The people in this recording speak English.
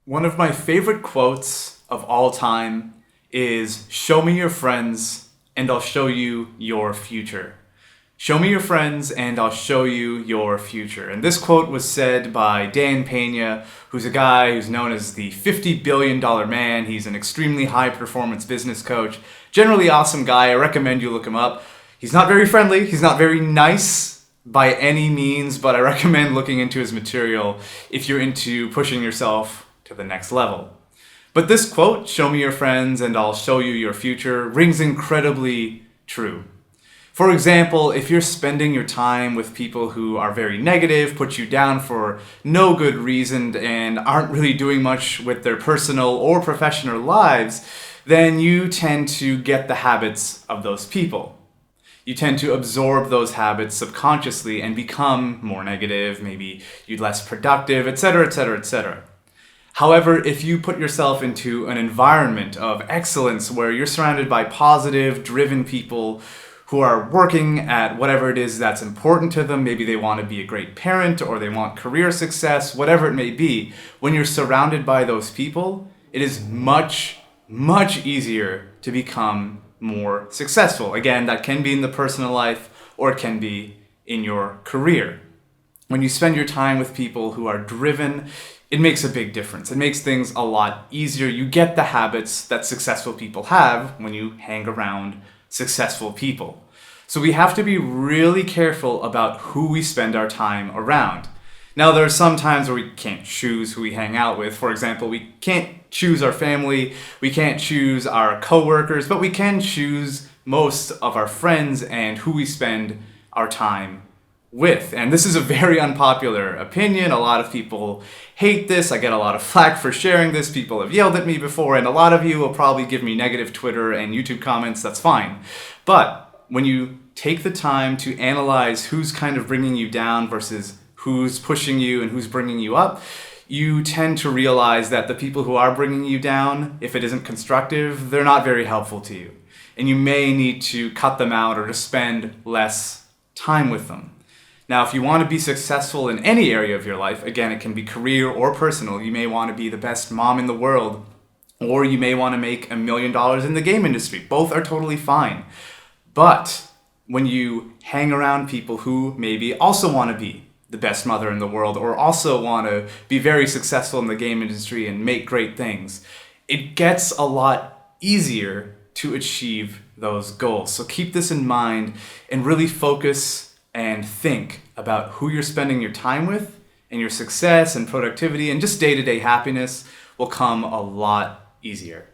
One of my favorite quotes of all time is, "Show me your friends and I'll show you your future." Show me your friends and I'll show you your future. And this quote was said by Dan Peña, who's a guy who's known as the $50 billion man. He's an extremely high performance business coach. Generally awesome guy. I recommend you look him up. He's not very friendly. He's not very nice by any means, but I recommend looking into his material if you're into pushing yourself to the next level. But this quote, "Show me your friends and I'll show you your future," rings incredibly true. For example, if you're spending your time with people who are very negative, put you down for no good reason, and aren't really doing much with their personal or professional lives, then you tend to get the habits of those people. You tend to absorb those habits subconsciously and become more negative, maybe you're less productive, etc., etc., etc. However, if you put yourself into an environment of excellence where you're surrounded by positive, driven people who are working at whatever it is that's important to them, maybe they want to be a great parent or they want career success, whatever it may be, when you're surrounded by those people, it is much, much easier to become more successful. Again, that can be in the personal life or it can be in your career. When you spend your time with people who are driven, it makes a big difference. It makes things a lot easier. You get the habits that successful people have when you hang around successful people. So we have to be really careful about who we spend our time around. Now, there are some times where we can't choose who we hang out with. For example, we can't choose our family, we can't choose our coworkers, but we can choose most of our friends and who we spend our time with. And this is a very unpopular opinion. A lot of people hate this. I get a lot of flack for sharing this. People have yelled at me before, and a lot of you will probably give me negative Twitter and YouTube comments. That's fine. But when you take the time to analyze who's kind of bringing you down versus who's pushing you and who's bringing you up, you tend to realize that the people who are bringing you down, if it isn't constructive, they're not very helpful to you. And you may need to cut them out or to spend less time with them. Now, if you want to be successful in any area of your life, again, it can be career or personal. You may want to be the best mom in the world, or you may want to make $1 million in the game industry. Both are totally fine. But when you hang around people who maybe also want to be the best mother in the world, or also want to be very successful in the game industry and make great things, it gets a lot easier to achieve those goals. So keep this in mind and really focus and think about who you're spending your time with, and your success and productivity and just day-to-day happiness will come a lot easier.